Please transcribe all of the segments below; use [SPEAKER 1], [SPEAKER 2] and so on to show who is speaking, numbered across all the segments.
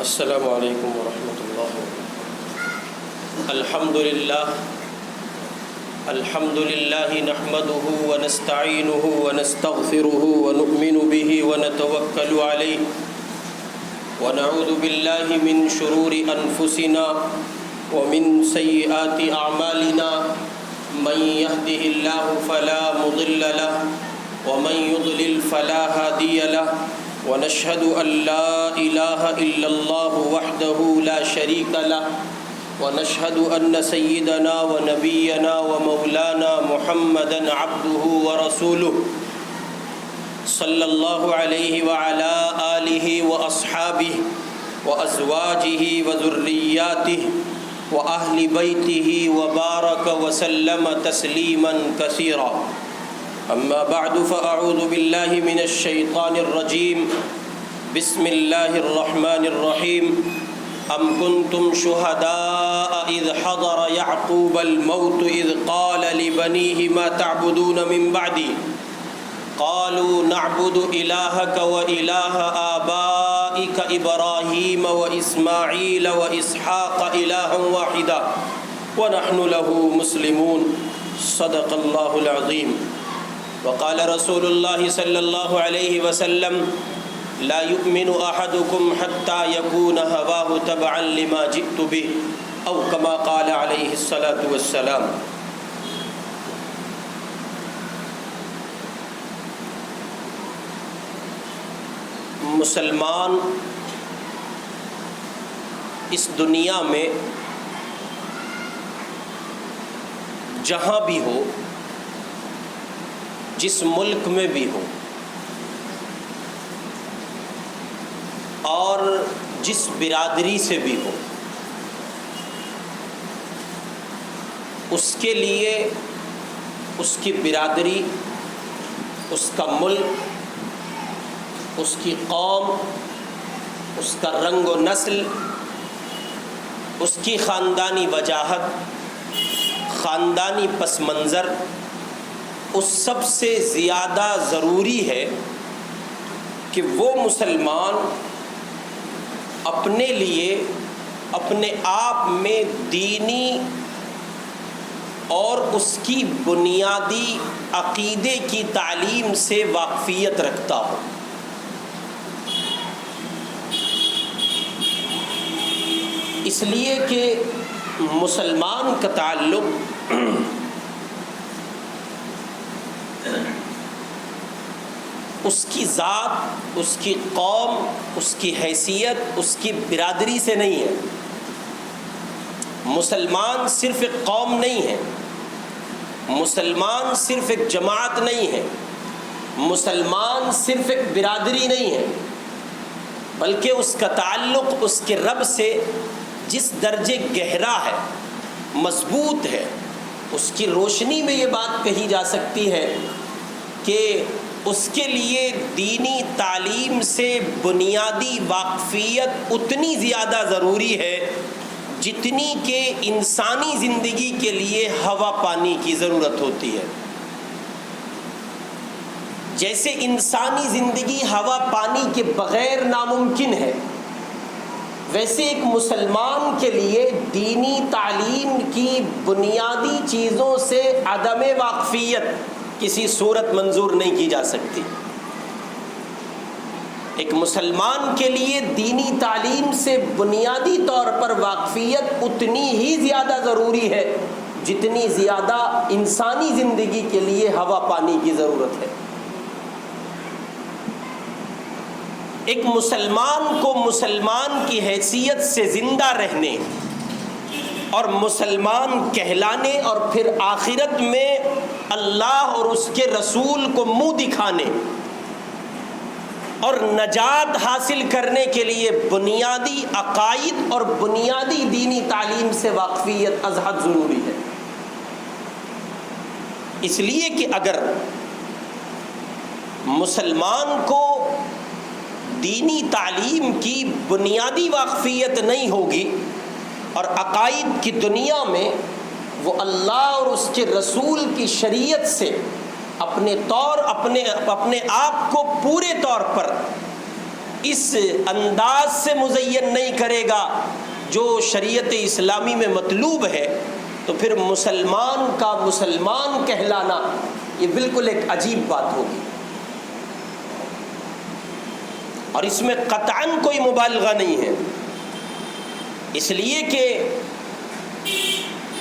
[SPEAKER 1] السلام علیکم ورحمۃ اللہ وبرکاتہ۔ الحمد للہ نحمده ونستعینه ونستغفره ونؤمن به ونتوکل علیہ ونعوذ باللہ من شرور انفسنا ومن سیئات اعمالنا من يهده الله فلا مضل له ومن يضلل فلا هادي له ونشهد أن لا إله إلا الله وحده لا شريك له ونشهد أن سيدنا ونبينا ومولانا محمدا عبده ورسوله صلى الله عليه وعلى آله وأصحابه وأزواجه وذرياته وأهل بيته وبارك وسلم تسليما كثيرا، أما بعد فأعوذ بالله من الشيطان الرجيم، بسم الله الرحمن الرحيم، أم كنتم شهداء إذ حضر يعقوب الموت إذ قال لبنيه ما تعبدون من بعدي قالوا نعبد إلهك وإله آبائك إبراهيم وإسماعيل وإسحاق إلها واحدا ونحن له مسلمون، صدق الله العظيم۔ وقال رسول الله صلى الله عليه وسلم لا يؤمن أحدكم حتى يكون هواه تبعا لما جئت به، أو كما قال عليه الصلاة والسلام۔ مسلمان اس دنیا میں جہاں بھی ہو، جس ملک میں بھی ہو اور جس برادری سے بھی ہو، اس کے لیے اس کی برادری، اس کا ملک، اس کی قوم، اس کا رنگ و نسل، اس کی خاندانی وجاہت، خاندانی پس منظر، اس سب سے زیادہ ضروری ہے کہ وہ مسلمان اپنے لیے اپنے آپ میں دینی اور اس کی بنیادی عقیدے کی تعلیم سے واقفیت رکھتا ہو۔ اس لیے کہ مسلمان کا تعلق اس کی ذات، اس کی قوم، اس کی حیثیت، اس کی برادری سے نہیں ہے۔ مسلمان صرف ایک قوم نہیں ہے، مسلمان صرف ایک جماعت نہیں ہے، مسلمان صرف ایک برادری نہیں ہے، بلکہ اس کا تعلق اس کے رب سے جس درجے گہرا ہے، مضبوط ہے، اس کی روشنی میں یہ بات کہی جا سکتی ہے کہ اس کے لیے دینی تعلیم سے بنیادی واقفیت اتنی زیادہ ضروری ہے جتنی کہ انسانی زندگی کے لیے ہوا پانی کی ضرورت ہوتی ہے۔ جیسے انسانی زندگی ہوا پانی کے بغیر ناممکن ہے، ویسے ایک مسلمان کے لیے دینی تعلیم کی بنیادی چیزوں سے عدم واقفیت کسی صورت منظور نہیں کی جا سکتی۔ ایک مسلمان کے لیے دینی تعلیم سے بنیادی طور پر واقفیت اتنی ہی زیادہ ضروری ہے جتنی زیادہ انسانی زندگی کے لیے ہوا پانی کی ضرورت ہے۔ ایک مسلمان کو مسلمان کی حیثیت سے زندہ رہنے اور مسلمان کہلانے اور پھر آخرت میں اللہ اور اس کے رسول کو منہ دکھانے اور نجات حاصل کرنے کے لیے بنیادی عقائد اور بنیادی دینی تعلیم سے واقفیت از حد ضروری ہے۔ اس لیے کہ اگر مسلمان کو دینی تعلیم کی بنیادی واقفیت نہیں ہوگی اور عقائد کی دنیا میں وہ اللہ اور اس کے رسول کی شریعت سے اپنے آپ کو پورے طور پر اس انداز سے مزین نہیں کرے گا جو شریعت اسلامی میں مطلوب ہے، تو پھر مسلمان کا مسلمان کہلانا یہ بالکل ایک عجیب بات ہوگی، اور اس میں قطعاً کوئی مبالغہ نہیں ہے، اس لیے کہ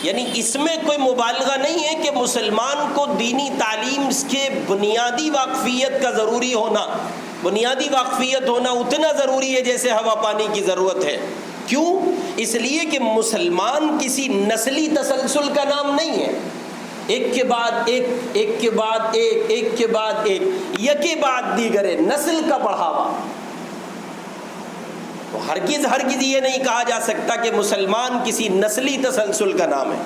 [SPEAKER 1] یعنی اس میں کوئی مبالغہ نہیں ہے کہ مسلمان کو دینی تعلیم کے بنیادی واقفیت کا ضروری ہونا، بنیادی واقفیت ہونا اتنا ضروری ہے جیسے ہوا پانی کی ضرورت ہے۔ کیوں؟ اس لیے کہ مسلمان کسی نسلی تسلسل کا نام نہیں ہے، ایک کے بعد ایک، ایک کے بعد ایک، ایک کے بعد ایک، یکے بعد دیگر نسل کا بڑھاوا۔ تو ہرگز یہ نہیں کہا جا سکتا کہ مسلمان کسی نسلی تسلسل کا نام ہے،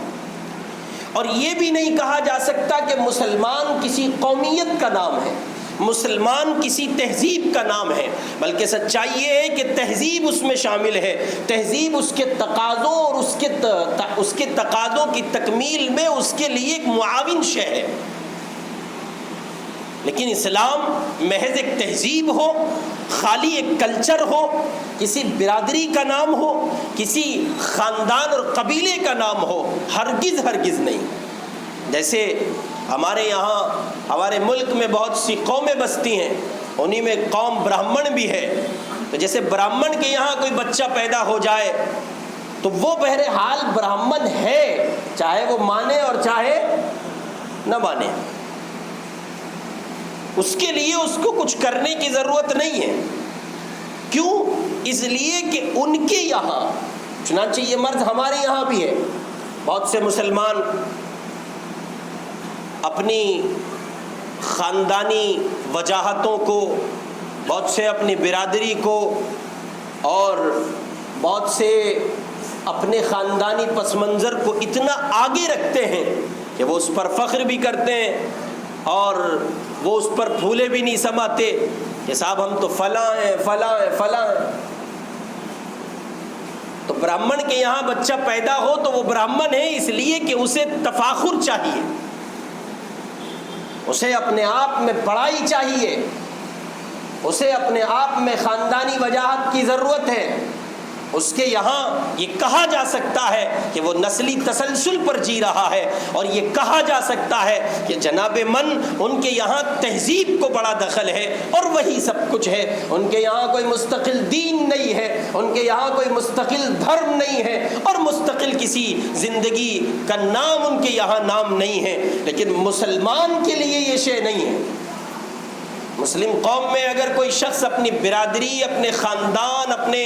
[SPEAKER 1] اور یہ بھی نہیں کہا جا سکتا کہ مسلمان کسی قومیت کا نام ہے، مسلمان کسی تہذیب کا نام ہے، بلکہ سچائی یہ ہے کہ تہذیب اس میں شامل ہے، تہذیب اس کے تقاضوں اور اس کے تقاضوں کی تکمیل میں اس کے لیے ایک معاون شے ہے، لیکن اسلام محض ایک تہذیب ہو، خالی ایک کلچر ہو، کسی برادری کا نام ہو، کسی خاندان اور قبیلے کا نام ہو، ہرگز نہیں۔ جیسے ہمارے یہاں، ہمارے ملک میں بہت سی قومیں بستی ہیں، انہی میں قوم برہمن بھی ہے، تو جیسے برہمن کے یہاں کوئی بچہ پیدا ہو جائے تو وہ بہرحال برہمن ہے، چاہے وہ مانے اور چاہے نہ مانے، اس کے لیے اس کو کچھ کرنے کی ضرورت نہیں ہے۔ کیوں؟ اس لیے کہ ان کے یہاں، چنانچہ یہ مرض ہمارے یہاں بھی ہے، بہت سے مسلمان اپنی خاندانی وجاہتوں کو، بہت سے اپنی برادری کو، اور بہت سے اپنے خاندانی پس منظر کو اتنا آگے رکھتے ہیں کہ وہ اس پر فخر بھی کرتے ہیں اور وہ اس پر پھولے بھی نہیں سماتے کہ صاحب ہم تو فلاں ہیں فلاں ہیں فلاں ہیں۔ تو برہمن کے یہاں بچہ پیدا ہو تو وہ برہمن ہے اس لیے کہ اسے تفاخر چاہیے، اسے اپنے آپ میں بڑائی چاہیے، اسے اپنے آپ میں خاندانی وجاہت کی ضرورت ہے۔ اس کے یہاں یہ کہا جا سکتا ہے کہ وہ نسلی تسلسل پر جی رہا ہے، اور یہ کہا جا سکتا ہے کہ جناب من ان کے یہاں تہذیب کو بڑا دخل ہے اور وہی سب کچھ ہے، ان کے یہاں کوئی مستقل دین نہیں ہے، ان کے یہاں کوئی مستقل دھرم نہیں ہے، اور مستقل کسی زندگی کا نام ان کے یہاں نام نہیں ہے۔ لیکن مسلمان کے لیے یہ شے نہیں ہے۔ مسلم قوم میں اگر کوئی شخص اپنی برادری، اپنے خاندان، اپنے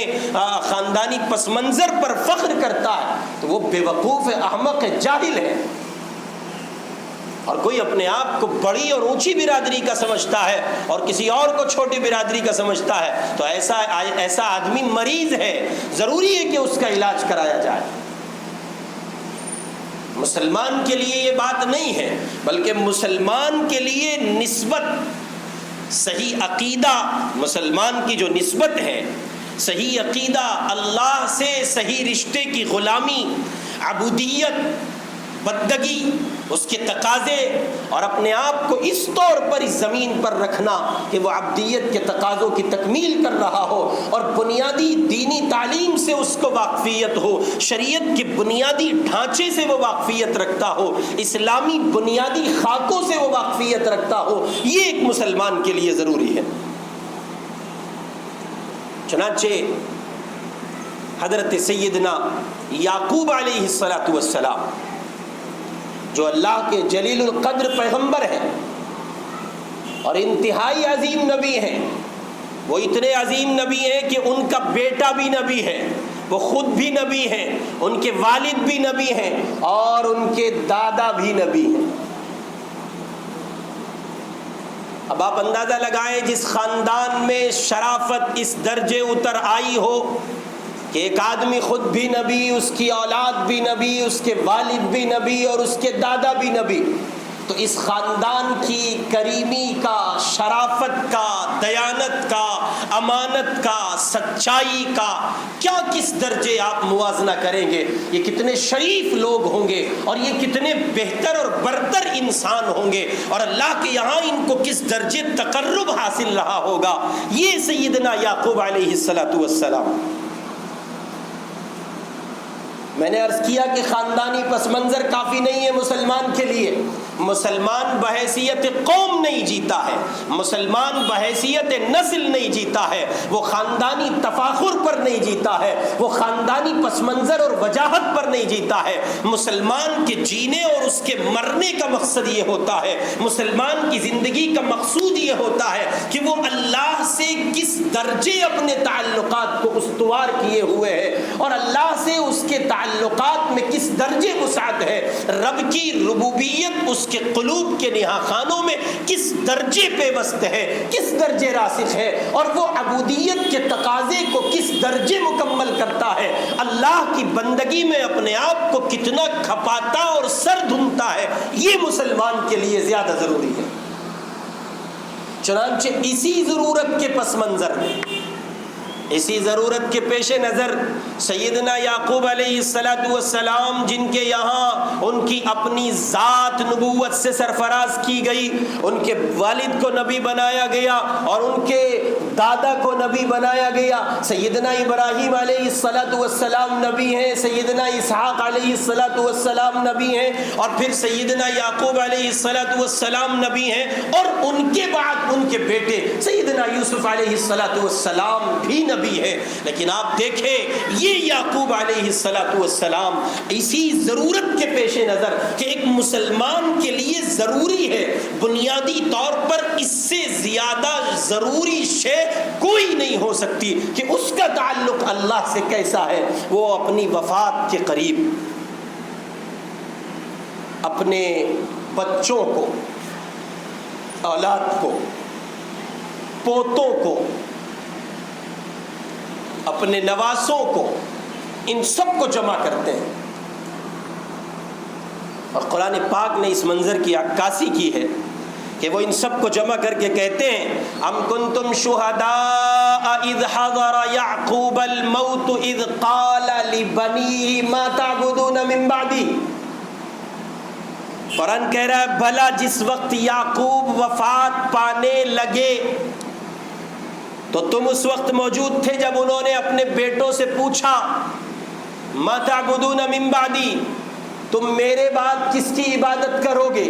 [SPEAKER 1] خاندانی پس منظر پر فخر کرتا ہے تو وہ بے وقوف ہے، احمق ہے، جاہل ہے، اور کوئی اپنے آپ کو بڑی اور اونچی برادری کا سمجھتا ہے اور کسی اور کو چھوٹی برادری کا سمجھتا ہے تو ایسا آدمی مریض ہے، ضروری ہے کہ اس کا علاج کرایا جائے۔ مسلمان کے لیے یہ بات نہیں ہے، بلکہ مسلمان کے لیے نسبت، صحیح عقیدہ، مسلمان کی جو نسبت ہے، صحیح عقیدہ، اللہ سے صحیح رشتے کی غلامی، عبودیت، بندگی، اس کے تقاضے، اور اپنے آپ کو اس طور پر اس زمین پر رکھنا کہ وہ عبدیت کے تقاضوں کی تکمیل کر رہا ہو، اور بنیادی دینی تعلیم سے اس کو واقفیت ہو، شریعت کے بنیادی ڈھانچے سے وہ واقفیت رکھتا ہو، اسلامی بنیادی خاکوں سے وہ واقفیت رکھتا ہو، یہ ایک مسلمان کے لیے ضروری ہے۔ چنانچہ حضرت سیدنا یعقوب علیہ السلام جو اللہ کے جلیل القدر پیغمبر ہیں اور انتہائی عظیم نبی ہیں، وہ اتنے عظیم نبی ہیں کہ ان کا بیٹا بھی نبی ہے، وہ خود بھی نبی ہیں، ان کے والد بھی نبی ہیں، اور ان کے دادا بھی نبی ہیں۔ اب آپ اندازہ لگائیں جس خاندان میں شرافت اس درجے اتر آئی ہو کہ ایک آدمی خود بھی نبی، اس کی اولاد بھی نبی، اس کے والد بھی نبی اور اس کے دادا بھی نبی، تو اس خاندان کی کریمی کا، شرافت کا، دیانت کا، امانت کا، سچائی کا کیا کس درجے آپ موازنہ کریں گے؟ یہ کتنے شریف لوگ ہوں گے اور یہ کتنے بہتر اور برتر انسان ہوں گے، اور اللہ کے یہاں ان کو کس درجے تقرب حاصل رہا ہوگا۔ یہ سیدنا یعقوب علیہ السلام۔ میں نے عرض کیا کہ خاندانی پس منظر کافی نہیں ہے مسلمان کے لیے۔ مسلمان بحیثیت قوم نہیں جیتا ہے، مسلمان بحیثیت نسل نہیں جیتا ہے، وہ خاندانی تفاخر پر نہیں جیتا ہے، وہ خاندانی پس منظر اور وجاہت پر نہیں جیتا ہے۔ مسلمان کے جینے اور اس کے مرنے کا مقصد یہ ہوتا ہے، مسلمان کی زندگی کا مقصود یہ ہوتا ہے کہ وہ اللہ سے کس درجے اپنے تعلقات کو استوار کیے ہوئے ہے، اور اللہ سے اس کے تعلقات میں کس درجے وسعت ہے، رب کی ربوبیت اس کے قلوب کے نہا خانوں میں کس درجے پیوست ہے، کس درجے راسخ ہے، اور وہ عبودیت کے تقاضے کو کس درجے مکمل کرتا ہے، اللہ کی بندگی میں اپنے آپ کو کتنا کھپاتا اور سر دھنتا ہے، یہ مسلمان کے لیے زیادہ ضروری ہے۔ چنانچہ اسی ضرورت کے پس منظر میں، اسی ضرورت کے پیش نظر سیدنا یعقوب علیہ السلام، جن کے یہاں ان کی اپنی ذات نبوت سے سرفراز کی گئی، ان کے والد کو نبی بنایا گیا اور ان کے دادا کو نبی بنایا گیا، سیدنا ابراہیم علیہ السلام نبی ہیں، سیدنا اسحاق علیہ السلام نبی ہیں، اور پھر سیدنا یعقوب علیہ السلام نبی ہیں، اور ان کے بعد ان کے بیٹے سیدنا یوسف علیہ السلام بھی نبی ہے۔ لیکن آپ دیکھیں یہ یعقوب علیہ السلام اسی ضرورت کے پیش نظر کہ ایک مسلمان کے لیے ضروری ہے، بنیادی طور پر اس سے زیادہ ضروری شے کوئی نہیں ہو سکتی کہ اس کا تعلق اللہ سے کیسا ہے، وہ اپنی وفات کے قریب اپنے بچوں کو، اولاد کو، پوتوں کو، اپنے نواسوں کو، ان سب کو جمع کرتے ہیں، اور قرآن پاک نے اس منظر کی عکاسی کی ہے کہ وہ ان سب کو جمع کر کے کہتے ہیں ام کنتم شہداء اذ حضر یعقوب الموت اذ قال لبنیہ ما تعبدون من بعدی۔ قرآن کہہ رہا ہے بھلا جس وقت یعقوب وفات پانے لگے تو تم اس وقت موجود تھے جب انہوں نے اپنے بیٹوں سے پوچھا ما تعبدون من بعدی، تم میرے بعد کس کی عبادت کرو گے؟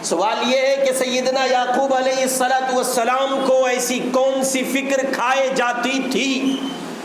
[SPEAKER 1] سوال یہ ہے کہ سیدنا یعقوب علیہ السلام کو ایسی کون سی فکر کھائے جاتی تھی،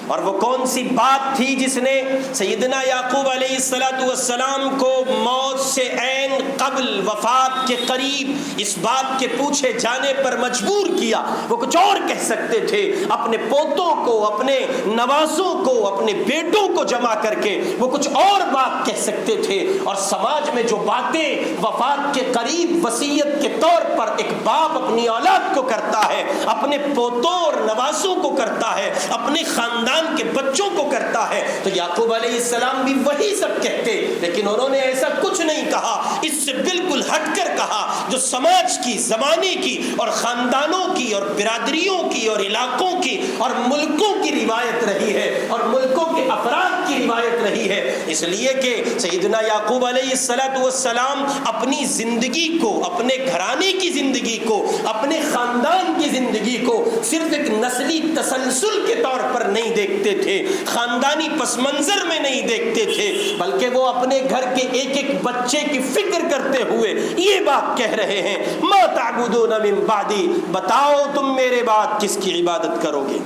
[SPEAKER 1] اور وہ کون سی بات تھی جس نے سیدنا یعقوب علیہ السلام کو موت سے عین قبل، وفات کے قریب اس بات کے پوچھے جانے پر مجبور کیا؟ وہ کچھ اور کہہ سکتے تھے، اپنے پوتوں کو، اپنے نواسوں کو، اپنے بیٹوں کو جمع کر کے وہ کچھ اور بات کہہ سکتے تھے، اور سماج میں جو باتیں وفات کے قریب وصیت کے طور پر ایک باپ اپنی اولاد کو کرتا ہے، اپنے پوتوں اور نواسوں کو کرتا ہے، اپنے خاندان کے بچوں کو کرتا ہے، تو یعقوب علیہ السلام بھی وہی سب کہتے، لیکن انہوں نے ایسا کچھ نہیں کہا، اس سے بالکل ہٹ کر کہا جو سماج کی، زمانے کی اور خاندانوں کی اور برادریوں کی اور علاقوں کی اور ملکوں کی روایت رہی ہے، اور ملکوں کے افراد کی روایت رہی ہے۔ اس لیے کہ سیدنا یعقوب علیہ السلام اپنی زندگی کو، اپنے گھرانے کی زندگی کو، اپنے خاندان کی زندگی کو صرف ایک نسلی تسلسل کے طور پر نہیں دیکھتے تھے، خاندانی پس منظر میں نہیں دیکھتے تھے، بلکہ وہ اپنے گھر کے ایک ایک بچے کی فکر کرتے ہوئے یہ بات کہہ رہے ہیں ما تعبدون من بعدی، بتاؤ تم میرے بعد کس کی عبادت کرو گے؟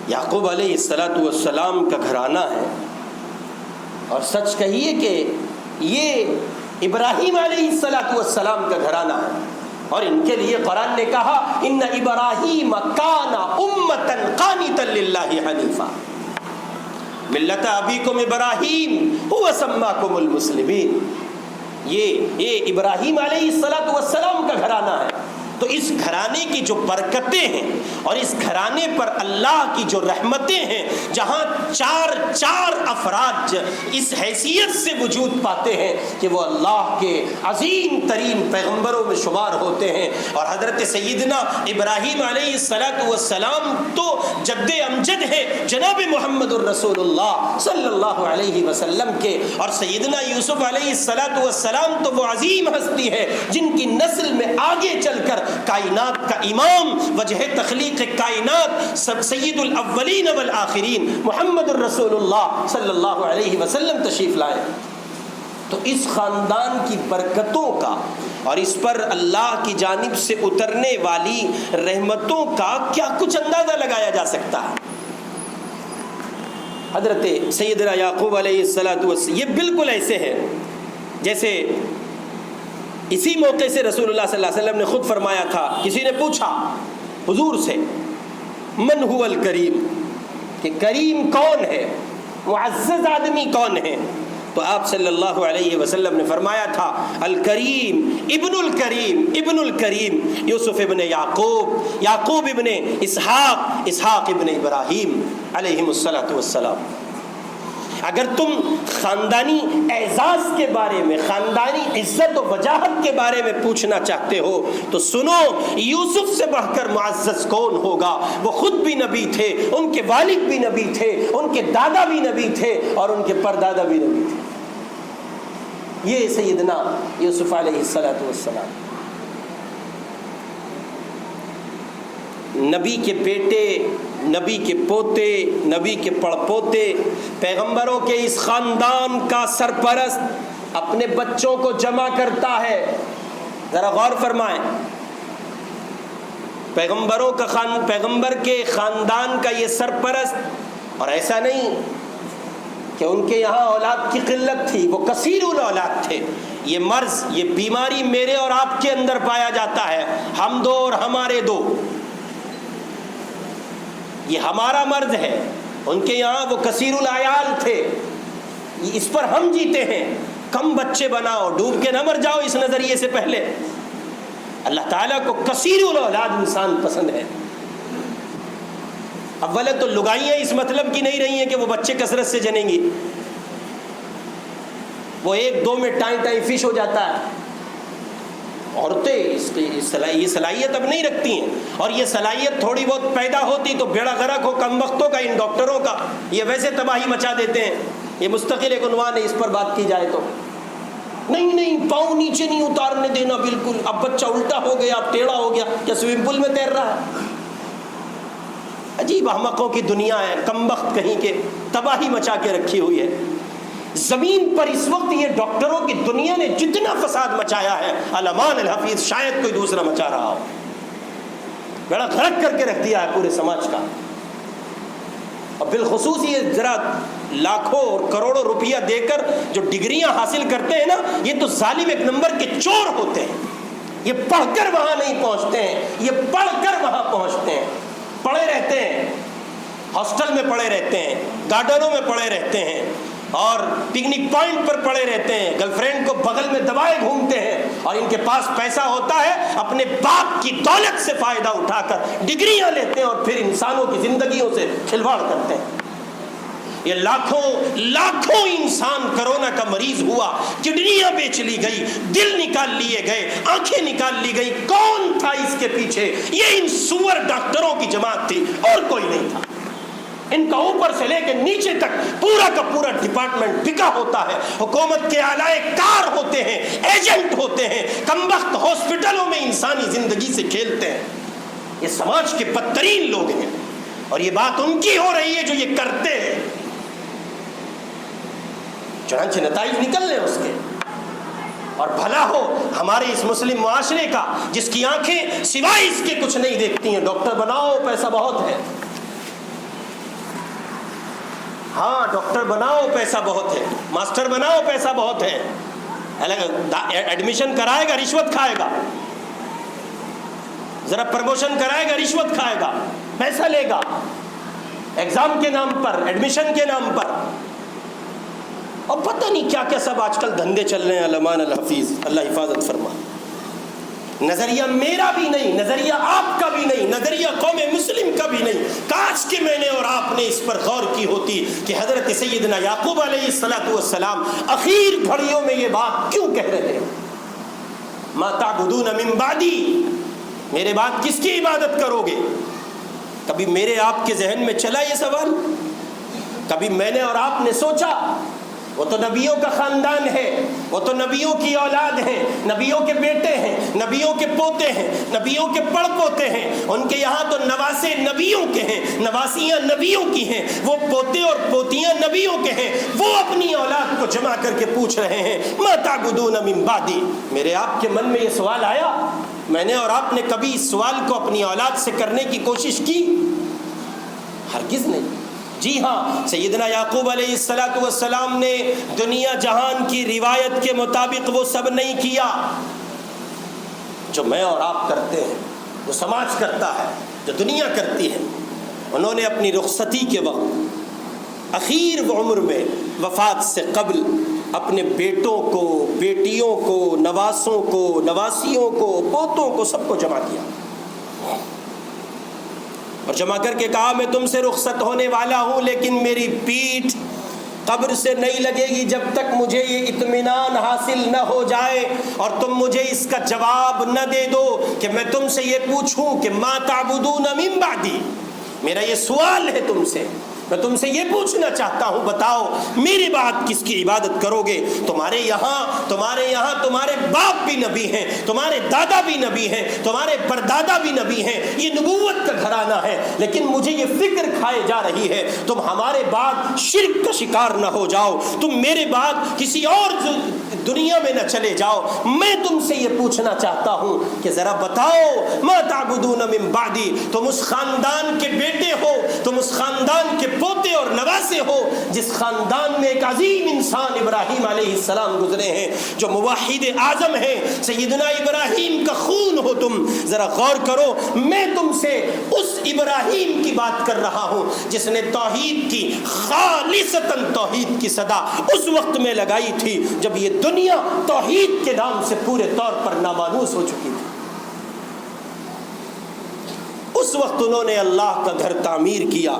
[SPEAKER 1] یعقوب علیہ السلام کا گھرانہ ہے، اور سچ کہیے کہ یہ ابراہیم علیہ السلام کا گھرانہ ہے، اور ان کے لیے قرآن نے کہا ان ابراہیم کان امۃ قانتا للہ حنیفا ملت ابیکم ابراہیم هو سماکم المسلمین۔ یہ ابراہیم علیہ السلام کا گھرانہ ہے، تو اس گھرانے کی جو برکتیں ہیں اور اس گھرانے پر اللہ کی جو رحمتیں ہیں، جہاں چار افراد اس حیثیت سے وجود پاتے ہیں کہ وہ اللہ کے عظیم ترین پیغمبروں میں شمار ہوتے ہیں، اور حضرت سیدنا ابراہیم علیہ السلام تو جد امجد ہے جناب محمد الرسول اللہ صلی اللہ علیہ وسلم کے، اور سیدنا یوسف علیہ السلام تو وہ عظیم ہستی ہے جن کی نسل میں آگے چل کر کائنات کا امام، وجہ تخلیق کائنات، سید الاولین والآخرین محمد الرسول اللہ صلی اللہ علیہ وسلم تشریف لائے۔ تو اس خاندان کی برکتوں کا اور اس پر اللہ کی جانب سے اترنے والی رحمتوں کا کیا کچھ اندازہ لگایا جا سکتا ہے۔ حضرت سیدنا یعقوب علیہ السلام یہ بالکل ایسے ہے جیسے اسی موقع سے رسول اللہ صلی اللہ علیہ وسلم نے خود فرمایا تھا، کسی نے پوچھا حضور سے من هو الکریم، کہ کریم کون ہے، معزز آدمی کون ہے، تو آپ صلی اللہ علیہ وسلم نے فرمایا تھا الکریم ابن الکریم یوسف ابن یعقوب ابن اسحاق ابن ابراہیم علیہم السلام۔ اگر تم خاندانی اعزاز کے بارے میں، خاندانی عزت و وجاہت کے بارے میں پوچھنا چاہتے ہو تو سنو، یوسف سے بڑھ کر معزز کون ہوگا؟ وہ خود بھی نبی تھے، ان کے والد بھی نبی تھے، ان کے دادا بھی نبی تھے، اور ان کے پردادا بھی نبی تھے۔ یہ سیدنا یوسف علیہ السلام، نبی کے بیٹے، نبی کے پوتے، نبی کے پڑپوتے، پیغمبروں کے اس خاندان کا سرپرست اپنے بچوں کو جمع کرتا ہے۔ ذرا غور فرمائیں، پیغمبر کے خاندان کا یہ سرپرست، اور ایسا نہیں کہ ان کے یہاں اولاد کی قلت تھی، وہ کثیر الاولاد تھے۔ یہ مرض، یہ بیماری میرے اور آپ کے اندر پایا جاتا ہے، ہم دو اور ہمارے دو، یہ ہمارا مرض ہے۔ ان کے یہاں وہ کثیر العیال تھے، اس پر ہم جیتے ہیں، کم بچے بناؤ، ڈوب کے نہ مر جاؤ، اس نظریے سے پہلے اللہ تعالیٰ کو کثیر الاولاد انسان پسند ہے۔ اولے تو لگائیاں اس مطلب کی نہیں رہی ہیں کہ وہ بچے کثرت سے جنیں گی، وہ ایک دو میں ٹائیں فش ہو جاتا ہے۔ عورتیں یہ صلاحیت اب نہیں رکھتی ہیں، اور یہ صلاحیت تھوڑی بہت پیدا ہوتی تو بیڑا غرق ہو کم وقتوں کا ان ڈاکٹروں کا، یہ ویسے تباہی مچا دیتے ہیں۔ یہ مستقل ایک عنوان ہے، اس پر بات کی جائے تو نہیں پاؤں نیچے نہیں اتارنے دینا بالکل۔ اب بچہ الٹا ہو گیا، اب ٹیڑھا ہو گیا، کیا سوئمنگ پول میں تیر رہا ہے؟ عجیب احمقوں کی دنیا ہے، کم وقت کہیں کے، تباہی مچا کے رکھی ہوئی ہے زمین پر۔ اس وقت یہ ڈاکٹروں کی دنیا نے جتنا فساد مچایا ہے، علمان الحفیظ شاید کوئی دوسرا مچا رہا ہو، بڑا غرق کر کے رکھ دیا ہے پورے سماج کا۔ اور بالخصوص یہ ذرا لاکھوں اور کروڑوں روپیہ دے کر جو ڈگریاں حاصل کرتے ہیں نا، یہ تو ظالم ایک نمبر کے چور ہوتے ہیں۔ یہ پڑھ کر وہاں نہیں پہنچتے ہیں، یہ پڑھ کر وہاں پہنچتے ہیں، پڑے رہتے ہیں، ہاسٹل میں پڑے رہتے ہیں، گارڈنوں میں پڑے رہتے ہیں، اور پکنک پوائنٹ پر پڑے رہتے ہیں، گرل فرینڈ کو بغل میں دبائے گھومتے ہیں، اور ان کے پاس پیسہ ہوتا ہے، اپنے باپ کی دولت سے فائدہ اٹھا کر ڈگریاں لیتے ہیں اور پھر انسانوں کی زندگیوں سے کھلواڑ کرتے ہیں۔ یہ لاکھوں انسان کرونا کا مریض ہوا، کڈنیاں بیچ لی گئی، دل نکال لیے گئے، آنکھیں نکال لی گئی۔ کون تھا اس کے پیچھے؟ یہ ان سور ڈاکٹروں کی جماعت تھی، اور کوئی نہیں تھا۔ ان کا اوپر سے لے کے نیچے تک پورا کا پورا ڈپارٹمنٹ بکا ہوتا ہے، حکومت کے اعلی کار ہوتے ہیں، ایجنٹ ہوتے ہیں، کم وقت ہاسپٹلوں میں انسانی زندگی سے کھیلتے ہیں۔ یہ سماج کے بدترین لوگ ہیں، اور یہ بات ان کی ہو رہی ہے جو یہ کرتے ہیں، چنانچہ نتائج نکل رہے اس کے۔ اور بھلا ہو ہمارے اس مسلم معاشرے کا جس کی آنکھیں سوائے اس کے کچھ نہیں دیکھتی ہیں۔ ڈاکٹر بناؤ، پیسہ بہت ہے، ہاں ڈاکٹر بناؤ پیسہ بہت ہے، ماسٹر بناؤ پیسہ بہت ہے، ایڈمیشن کرائے گا رشوت کھائے گا، ذرا پروموشن کرائے گا رشوت کھائے گا، پیسہ لے گا ایگزام کے نام پر، ایڈمیشن کے نام پر، اور پتہ نہیں کیا کیا سب آج کل دھندے چل رہے ہیں۔ علمان الحفیظ اللہ حفاظت فرما۔ نظریہ میرا بھی نہیں، نظریہ آپ کا بھی نہیں، نظریہ قوم مسلم کا بھی نہیں۔ کاش کہ میں نے اور آپ نے اس پر غور کی ہوتی کہ حضرت سیدنا یعقوب علیہ السلام اخیر گھڑیوں میں یہ بات کیوں کہہ رہے ہیں، ما تعبدون من بعدی، میرے بعد کس کی عبادت کرو گے؟ کبھی میرے آپ کے ذہن میں چلا یہ سوال؟ کبھی میں نے اور آپ نے سوچا؟ وہ تو نبیوں کا خاندان ہے، وہ تو نبیوں کی اولاد ہیں، نبیوں کے بیٹے ہیں، نبیوں کے پوتے ہیں، نبیوں کے پڑ پوتے ہیں، ان کے یہاں تو نواسے نبیوں کے ہیں، نواسیاں نبیوں کی ہیں، وہ پوتے اور پوتیاں نبیوں کے ہیں، وہ اپنی اولاد کو جمع کر کے پوچھ رہے ہیں ما تعبدون من بعدی۔ میرے آپ کے من میں یہ سوال آیا؟ میں نے اور آپ نے کبھی اس سوال کو اپنی اولاد سے کرنے کی کوشش کی؟ ہرگز نہیں۔ جی ہاں، سیدنا یعقوب علیہ السلام نے دنیا جہان کی روایت کے مطابق وہ سب نہیں کیا جو میں اور آپ کرتے ہیں، جو سماج کرتا ہے، جو دنیا کرتی ہے۔ انہوں نے اپنی رخصتی کے وقت اخیر و عمر میں وفات سے قبل اپنے بیٹوں کو، بیٹیوں کو، نواسوں کو، نواسیوں کو، پوتوں کو، سب کو جمع کیا اور جمع کر کے کہا میں تم سے رخصت ہونے والا ہوں، لیکن میری پیٹھ قبر سے نہیں لگے گی جب تک مجھے یہ اطمینان حاصل نہ ہو جائے اور تم مجھے اس کا جواب نہ دے دو کہ میں تم سے یہ پوچھوں کہ ما تعبدون من بعدی۔ میرا یہ سوال ہے تم سے، میں تم سے یہ پوچھنا چاہتا ہوں، بتاؤ میرے بعد کس کی عبادت کرو گے؟ تمہارے یہاں تمہارے باپ بھی نبی ہیں، تمہارے دادا بھی نبی ہیں، تمہارے پردادا بھی نبی ہیں، یہ نبوت کا گھرانہ ہے، لیکن مجھے یہ فکر کھائے جا رہی ہے تم ہمارے بعد شرک کا شکار نہ ہو جاؤ، تم میرے بعد کسی اور دنیا میں نہ چلے جاؤ۔ میں تم سے یہ پوچھنا چاہتا ہوں کہ ذرا بتاؤ ما تعبدون من بعدی، تم اس خاندان کے بیٹے ہو، تم اس خاندان کے پوتے اور نواسے ہو جس خاندان میں ایک عظیم انسان ابراہیم علیہ السلام گزرے ہیں، جو موحد اعظم ہیں، سیدنا ابراہیم کا خون ہو تم۔ ذرا غور کرو، میں تم سے اس ابراہیم کی بات کر رہا ہوں جس نے توحید کی، خالصتاً توحید کی صدا اس وقت میں لگائی تھی جب یہ دنیا توحید کے نام سے پورے طور پر نامانوس ہو چکی تھی۔ اس وقت انہوں نے اللہ کا گھر تعمیر کیا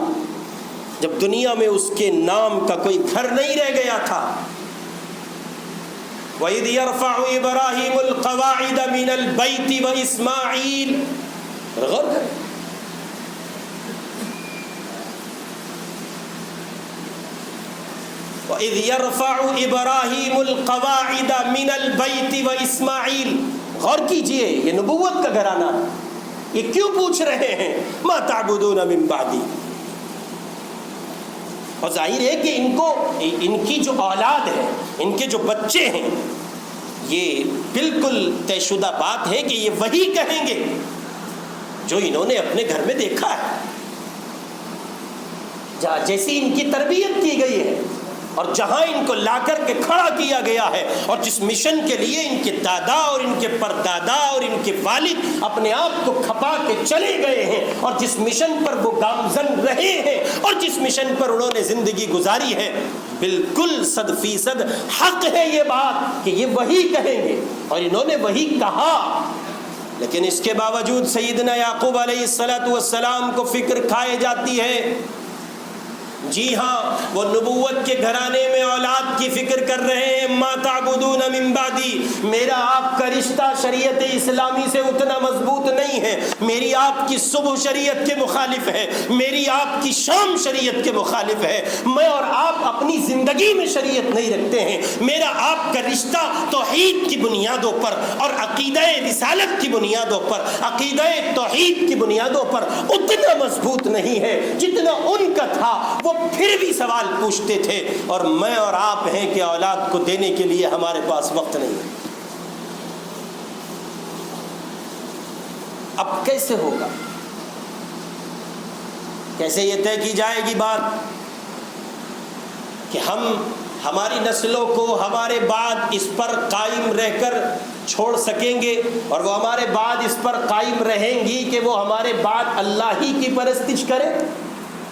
[SPEAKER 1] جب دنیا میں اس کے نام کا کوئی گھر نہیں رہ گیا تھا۔ وَإِذْ يَرْفَعُ إِبْرَاهِيمُ الْقَوَاعِدَ مِنَ الْبَيْتِ وَإِسْمَاعِيلُ، غور کریں، وَإِذْ يَرْفَعُ إِبْرَاهِيمُ الْقَوَاعِدَ مِنَ الْبَيْتِ وَإِسْمَاعِيلُ۔ غور کیجئے، یہ نبوت کا گھرانہ ہے، یہ کیوں پوچھ رہے ہیں ما تعبدون من بعدی؟ اور ظاہر ہے کہ ان کی جو اولاد ہے، ان کے جو بچے ہیں، یہ بالکل طے شدہ بات ہے کہ یہ وہی کہیں گے جو انہوں نے اپنے گھر میں دیکھا ہے، جیسی ان کی تربیت کی گئی ہے اور جہاں ان کو لا کر کے کھڑا کیا گیا ہے، اور جس مشن کے لیے ان کے دادا اور ان کے پردادا اور ان کے والد اپنے آپ کو کھپا کے چلے گئے ہیں، اور جس مشن پر وہ گامزن رہے ہیں، اور جس مشن پر انہوں نے زندگی گزاری ہے، بالکل 100% حق ہے یہ بات کہ یہ وہی کہیں گے، اور انہوں نے وہی کہا۔ لیکن اس کے باوجود سیدنا یعقوب علیہ السلام کو فکر کھائے جاتی ہے۔ جی ہاں، وہ نبوت کے گھرانے میں اولاد کی فکر کر رہے ہیں، ما تعبدون من بعدی۔ میرا آپ کا رشتہ شریعت اسلامی سے اتنا مضبوط نہیں ہے، میری آپ کی صبح شریعت کے مخالف ہے، میری آپ کی شام شریعت کے مخالف ہے، میں اور آپ اپنی زندگی میں شریعت نہیں رکھتے ہیں، میرا آپ کا رشتہ توحید کی بنیادوں پر اور عقیدہ رسالت کی بنیادوں پر، عقیدہ توحید کی بنیادوں پر اتنا مضبوط نہیں ہے جتنا ان کا تھا۔ وہ پھر بھی سوال پوچھتے تھے، اور میں اور آپ ہیں کہ اولاد کو دینے کے لیے ہمارے پاس وقت نہیں ہے۔ اب کیسے ہوگا؟ کیسے یہ طے کی جائے گی بات کہ ہم ہماری نسلوں کو ہمارے بعد اس پر قائم رہ کر چھوڑ سکیں گے، اور وہ ہمارے بعد اس پر قائم رہیں گی کہ وہ ہمارے بعد اللہ ہی کی پرستش کرے؟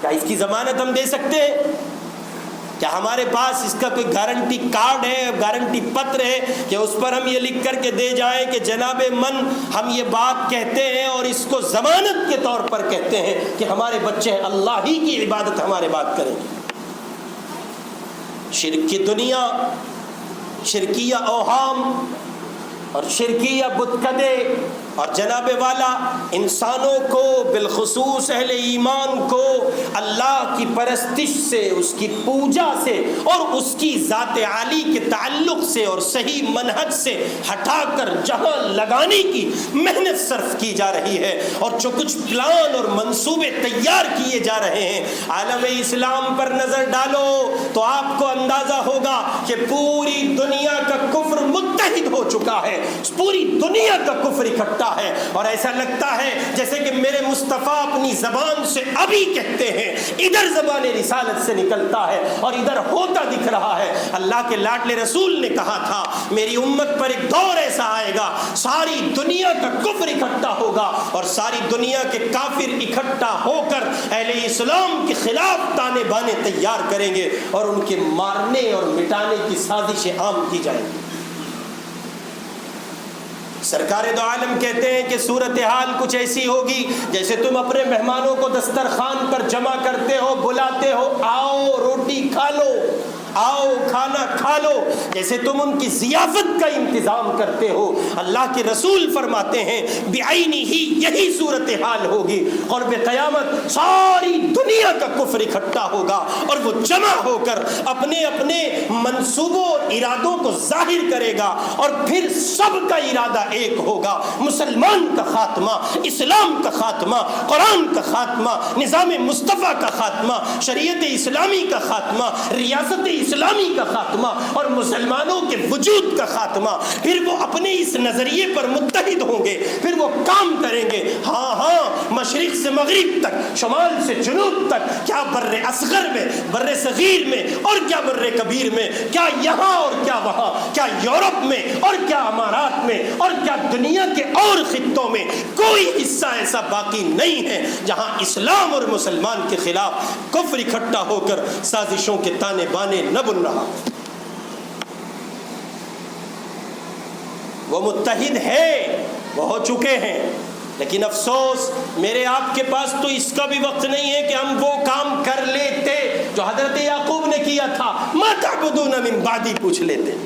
[SPEAKER 1] کیا اس کی ضمانت ہم دے سکتے ہیں؟ کیا ہمارے پاس اس کا کوئی گارنٹی کارڈ ہے، گارنٹی پتر ہے کہ اس پر ہم یہ لکھ کر کے دے جائیں کہ جناب من ہم یہ بات کہتے ہیں اور اس کو ضمانت کے طور پر کہتے ہیں کہ ہمارے بچے اللہ ہی کی عبادت ہمارے بات کریں گے؟ شرک کی دنیا، شرکیہ اوہام اور شرکیہ بتکدے، اور جناب والا انسانوں کو بالخصوص اہل ایمان کو اللہ کی پرستش سے، اس کی پوجا سے اور اس کی ذات عالی کے تعلق سے اور صحیح منہج سے ہٹا کر جہاں لگانے کی محنت صرف کی جا رہی ہے، اور جو کچھ پلان اور منصوبے تیار کیے جا رہے ہیں، عالم اسلام پر نظر ڈالو تو آپ کو اندازہ ہوگا کہ پوری دنیا کا کفر متحد ہو چکا ہے، پوری دنیا کا کفر اکٹھا ہے، اور ایسا لگتا ہے جیسے کہ میرے مصطفیٰ اپنی زبان سے ابھی کہتے ہیں، ادھر زبان رسالت سے نکلتا ہے اور ادھر ہوتا دکھ رہا ہے۔ اللہ کے لاڈلے رسول نے کہا تھا میری امت پر ایک دور ایسا آئے گا ساری دنیا کا کفر اکٹھا ہوگا اور ساری دنیا کے کافر اکٹھا ہو کر اہل اسلام کے خلاف تانے بانے تیار کریں گے اور ان کے مارنے اور مٹانے کی سازشیں عام کی جائیں گی۔ سرکار دو عالم کہتے ہیں کہ صورتحال کچھ ایسی ہوگی جیسے تم اپنے مہمانوں کو دسترخوان پر جمع کرتے ہو، بلاتے ہو، آؤ روٹی کھا لو، آؤ کھانا کھا لو، جیسے تم ان کی ضیافت کا انتظام کرتے ہو۔ اللہ کے رسول فرماتے ہیں بعینی ہی یہی صورتحال ہوگی، قرب قیامت ساری دنیا کا کفر اکٹھا ہوگا اور وہ جمع ہو کر اپنے اپنے منصوبوں اور ارادوں کو ظاہر کرے گا، اور پھر سب کا ارادہ ایک ہوگا، مسلمان کا خاتمہ، اسلام کا خاتمہ، قرآن کا خاتمہ، نظام مصطفیٰ کا خاتمہ، شریعت اسلامی کا خاتمہ، ریاست اسلامی کا خاتمہ اور مسلمانوں کے وجود کا خاتمہ۔ پھر وہ اپنے اس نظریے پر متحد ہوں گے، پھر وہ کام کریں گے۔ ہاں ہاں، مشرق سے مغرب تک، شمال سے جنوب تک، کیا بر اصغر میں، بر صغیر میں اور کیا بر کبیر میں، کیا یہاں اور کیا وہاں، کیا یورپ میں اور کیا امارات میں اور کیا دنیا کے اور خطوں میں، کوئی حصہ ایسا باقی نہیں ہے جہاں اسلام اور مسلمان کے خلاف کفر اکٹھا ہو کر سازشوں کے تانے بانے نہ بن رہا۔ وہ متحد ہے، وہ ہو چکے ہیں، لیکن افسوس میرے آپ کے پاس تو اس کا بھی وقت نہیں ہے کہ ہم وہ کام کر لیتے جو حضرت یعقوب نے کیا تھا۔ ما تعبدون من بعدی پوچھ لیتے،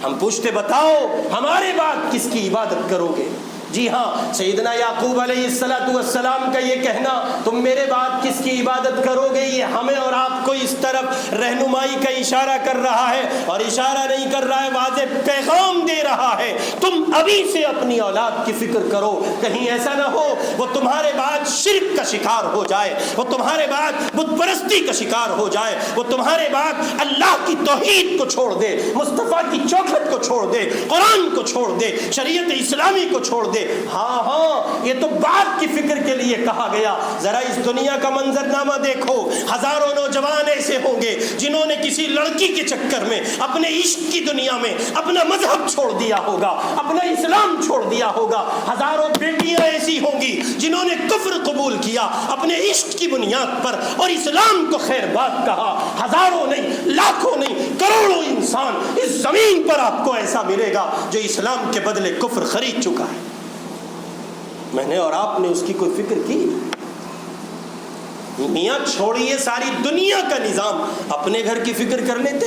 [SPEAKER 1] ہم پوچھتے بتاؤ ہمارے بعد کس کی عبادت کرو گے؟ جی ہاں، سیدنا یعقوب علیہ السلام کا یہ کہنا تم میرے بعد کس کی عبادت کرو گے، یہ ہمیں اور آپ کو اس طرف رہنمائی کا اشارہ کر رہا ہے، اور اشارہ نہیں کر رہا ہے، واضح پیغام دے رہا ہے تم ابھی سے اپنی اولاد کی فکر کرو، کہیں ایسا نہ ہو وہ تمہارے بعد شرک کا شکار ہو جائے، وہ تمہارے بعد بت پرستی کا شکار ہو جائے، وہ تمہارے بعد اللہ کی توحید کو چھوڑ دے، مصطفیٰ کی چوکھٹ کو چھوڑ دے، قرآن کو چھوڑ دے، شریعت اسلامی کو چھوڑ دے۔ ہاں ہاں، یہ تو بعد کی فکر کے لیے کہا گیا۔ ذرا اس دنیا کا منظرنامہ دیکھو، ہزاروں نوجوان ایسے ہوں گے جنہوں نے کسی لڑکی کے چکر میں اپنے عشق کی دنیا میں اپنا مذہب چھوڑ دیا ہوگا، اپنا اسلام چھوڑ دیا ہوگا۔ ہزاروں بیٹیاں ایسی ہوں گی جنہوں نے کفر قبول کیا اپنے عشق کی بنیاد پر اور اسلام کو خیر بات کہا۔ ہزاروں نہیں، لاکھوں نہیں، کروڑوں انسان اس زمین پر آپ کو ایسا ملے گا جو اسلام کے بدلے کفر خرید چکا ہے۔ میں نے اور آپ نے اس کی کوئی فکر کی؟ میاں چھوڑیے ساری دنیا کا نظام، اپنے گھر کی فکر کر لیتے۔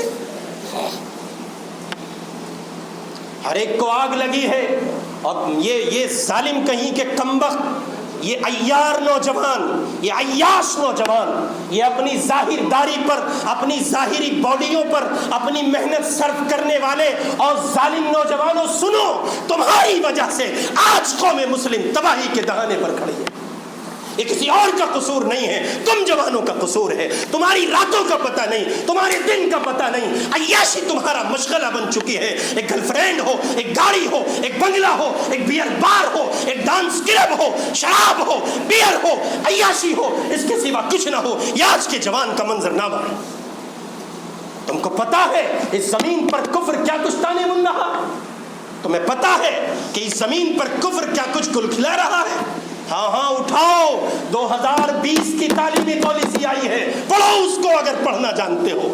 [SPEAKER 1] ہر ایک کو آگ لگی ہے، اور یہ ظالم کہیں کے کمبخت، یہ عیار نوجوان، یہ عیاش نوجوان، یہ اپنی ظاہر داری پر، اپنی ظاہری باڈیوں پر اپنی محنت صرف کرنے والے اور ظالم نوجوانوں، سنو، تمہاری وجہ سے آج قوم مسلم تباہی کے دہانے پر کھڑی ہے۔ یہ کسی اور کا قصور نہیں ہے، تم جوانوں کا قصور ہے۔ تمہاری راتوں کا پتہ نہیں، تمہارے دن کا پتہ نہیں، عیاشی تمہارا مشغلہ بن چکی ہے۔ ایک گرل فرینڈ ہو، ایک گاڑی ہو، ایک بنگلہ ہو، ایک بیئر بار ہو، ایک ڈانس کلب ہو، شراب ہو، بیئر ہو، عیاشی ہو، اس کے سوا کچھ نہ ہو۔ یہ آج کے جوان کا منظرنامہ ہے۔ تم کو پتا ہے اس زمین پر کفر کیا کچھ تانے بن رہا ہے؟ تمہیں پتا ہے کہ اس زمین پر کفر کیا کچھ گل کھلا رہا ہے؟ ہاں ہاں، اٹھاؤ، 2020 کی تعلیمی پالیسی آئی ہے، پڑھو اس کو اگر پڑھنا جانتے ہو۔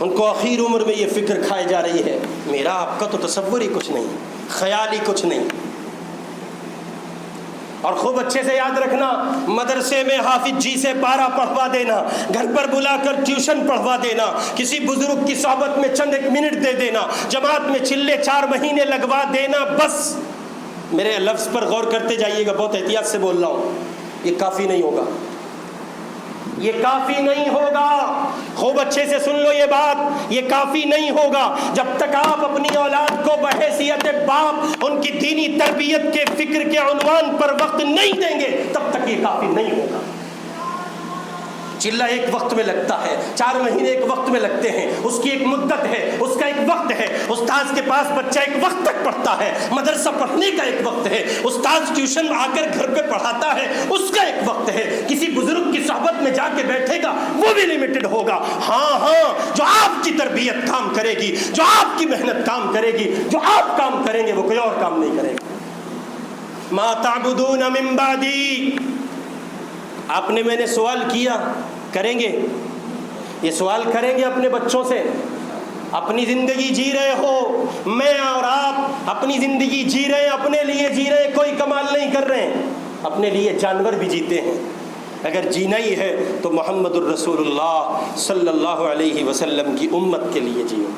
[SPEAKER 2] ان کو آخر عمر میں یہ فکر کھائے جا رہی ہے میرا آپ کا تو تصور ہی کچھ نہیں، خیال ہی کچھ نہیں۔ اور خوب اچھے سے یاد رکھنا، مدرسے میں حافظ جی سے پارہ پڑھوا دینا، گھر پر بلا کر ٹیوشن پڑھوا دینا، کسی بزرگ کی صحبت میں چند ایک منٹ دے دینا، جماعت میں چلے 4 مہینے لگوا دینا، بس۔ میرے لفظ پر غور کرتے جائیے گا، بہت احتیاط سے بول رہا ہوں، یہ کافی نہیں ہوگا، یہ کافی نہیں ہوگا۔ خوب اچھے سے سن لو یہ بات، یہ کافی نہیں ہوگا۔ جب تک آپ اپنی اولاد کو بحیثیت باپ ان کی دینی تربیت کے فکر کے عنوان پر وقت نہیں دیں گے، تب تک یہ کافی نہیں ہوگا۔ چلہ ایک وقت میں لگتا ہے، 4 مہینے ایک وقت میں لگتے ہیں، اس کی ایک مدت ہے، اس کا ایک وقت ہے۔ استاذ کے پاس بچہ ایک وقت تک پڑھتا ہے، مدرسہ پڑھنے کا ایک وقت ہے، استاذ ٹیوشن آ کر گھر پہ پڑھاتا ہے، اس کا ایک وقت ہے۔ کسی بزرگ کی صحبت میں جا کے بیٹھے گا، وہ بھی لمیٹڈ ہوگا۔ ہاں جو آپ کی تربیت کام کرے گی، جو آپ کی محنت کام کرے گی، جو آپ کام کریں گے، وہ کوئی اور کام نہیں کرے گا۔ ما تعبدون من بعدی، آپ نے میں نے سوال کیا، کریں گے یہ سوال کریں گے اپنے بچوں سے؟ اپنی زندگی جی رہے ہو، میں اور آپ اپنی زندگی جی رہے ہیں، اپنے لیے جی رہے ہیں، کوئی کمال نہیں کر رہے ہیں، اپنے لیے جانور بھی جیتے ہیں۔ اگر جینا ہی ہے تو محمد الرسول اللہ صلی اللہ علیہ وسلم کی امت کے لیے جیو۔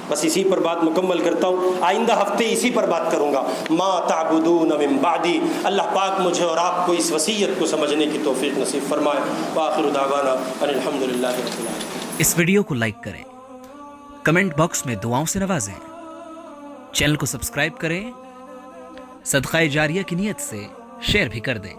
[SPEAKER 2] بس اسی پر بات مکمل کرتا ہوں، آئندہ ہفتے اسی پر بات کروں گا۔ ما تعبدون من بعدی، اللہ پاک مجھے اور آپ کو اس وصیت کو سمجھنے کی توفیق نصیب فرمائے۔ وآخر دعوانا ان الحمدللہ رب العالمین۔
[SPEAKER 3] اس ویڈیو کو لائک کریں، کمنٹ باکس میں دعاؤں سے نوازیں، چینل کو سبسکرائب کریں، صدقہ جاریہ کی نیت سے شیئر بھی کر دیں۔